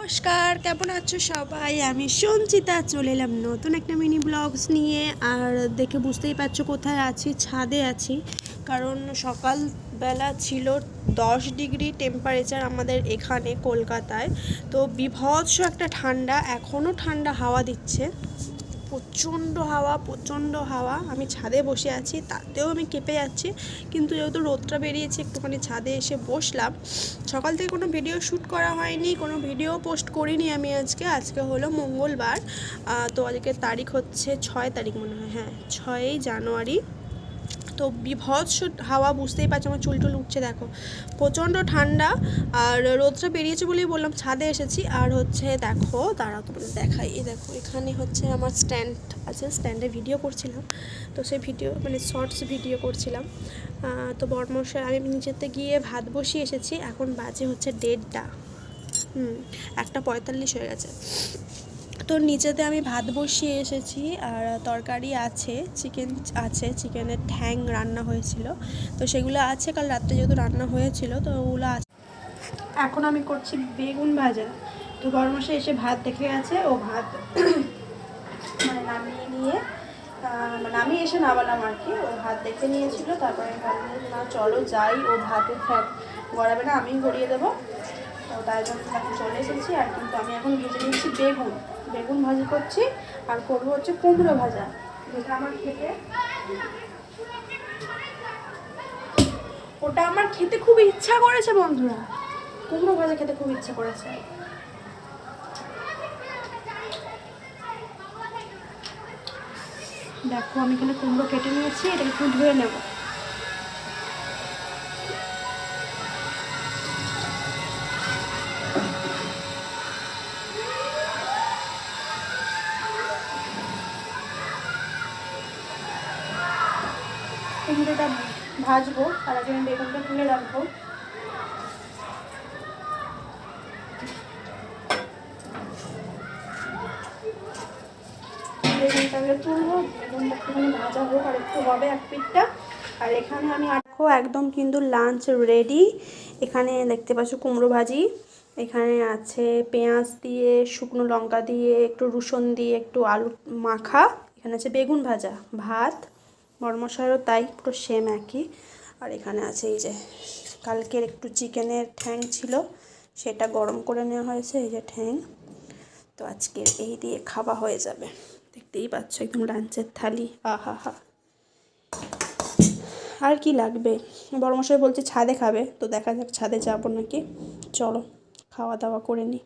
নমস্কার, কেমন আছো সবাই? আমি সঞ্চিতা চলে এলাম নতুন একটা মিনি ব্লগস নিয়ে। আর দেখে বুঝতেই পারছো কোথায় আছি, ছাদে আছি। কারণ সকালবেলা ছিল 10 ডিগ্রি টেম্পারেচার আমাদের এখানে কলকাতায়। তো বীভৎস একটা ঠান্ডা, এখনও ঠান্ডা হাওয়া দিচ্ছে, প্রচণ্ড হাওয়া। আমি ছাদে বসে আছি, তাতেও আমি কেঁপে যাচ্ছি। কিন্তু যেহেতু রোদটা বেরিয়েছে, একটুখানি ছাদে এসে বসলাম। সকাল থেকে কোনো ভিডিও শ্যুট করা হয়নি, কোনো ভিডিও পোস্ট করিনি আমি আজকে হলো মঙ্গলবার। তো আজকে তারিখ হচ্ছে 6 তারিখ মনে হয়, হ্যাঁ 6ই জানুয়ারি। তো বীভৎস হাওয়া, বুঝতেই পারছো আমার চুল উঠছে, দেখো প্রচণ্ড ঠান্ডা। আর রোদটা বেরিয়েছে বলেই বললাম ছাদে এসেছি। আর হচ্ছে দেখো, দাঁড়াও তোমাদের দেখাই, এই দেখো এখানে হচ্ছে আমার স্ট্যান্ড আছে, স্ট্যান্ডে ভিডিও করছিলাম। তো সেই ভিডিও মানে শর্টস ভিডিও করছিলাম। তো বর্মশাই আমি নিচেতে গিয়ে ভাত বসিয়ে এসেছি, এখন বাজে হচ্ছে 1:30, 1:45 হয়ে গেছে। তো নিচেতে আমি ভাত বসিয়ে এসেছি, আর তরকারি আছে, চিকেন আছে, চিকেনের ঠ্যাং রান্না হয়েছিল, তো সেগুলো আছে, কাল রাত্রে যেহেতু রান্না হয়েছিল তো ওগুলো আছে। এখন আমি করছি বেগুন ভাজা। তো বড়মশাই এসে ভাত দেখে গেছে, ও ভাত মানে নামিয়ে নিয়ে মানে আমি এসে নামালাম আর কি, ও ভাত দেখে নিয়েছিল। তারপরে ভাবলাম না চলো যাই, ও ভাতের ফ্যাট গড়াবে না, আমি গড়িয়ে দেবো। তো তাই জন্য এখন চলে এসেছি। আর কিন্তু আমি এখন ভেজে নিচ্ছি বেগুন ভাজি করছি, আর করবো হচ্ছে কুমড়ো ভাজা, যেটা আমার খেতে ওটা আমার খেতে খুব ইচ্ছা করেছে বন্ধুরা। কুমড়ো ভাজা খেতে খুব ইচ্ছা করেছে। দেখো আমি এখানে কুমড়ো কেটে নিয়েছি, এটা একটু ধুয়ে নেব। কুমড়োটা ভাজবো, তার আগে আমি বেগুনটা তুলে রাখবো। বেগুনটাকে তুলবো, বেগুনটা একটুখানি ভাজা হোক, আর একটু হবে এক পিঠটা। আর এখানে আমি দেখো একদম কিন্তু লাঞ্চ রেডি। এখানে দেখতে পাচ্ছ কুমড়ো ভাজি, এখানে আছে পেঁয়াজ দিয়ে, শুকনো লঙ্কা দিয়ে, একটু রসুন দিয়ে, একটু আলু মাখা। এখানে আছে বেগুন ভাজা, ভাত, বড়মশাইয়েরও তাই, পুরো সেম একই। আর এখানে আছে এই যে কালকের একটু চিকেনের ঠ্যাং ছিল, সেটা গরম করে নেওয়া হয়েছে, এই যে ঠ্যাং। তো আজকে এই দিয়ে খাওয়া হয়ে যাবে। দেখতেই পাচ্ছ একদম লাঞ্চের থালি, আহা হা। আর কি লাগবে? বড়মশাই বলছে ছাদে খাবে, তো দেখা যাক ছাদে যাবো নাকি। চলো খাওয়া দাওয়া করে নিই।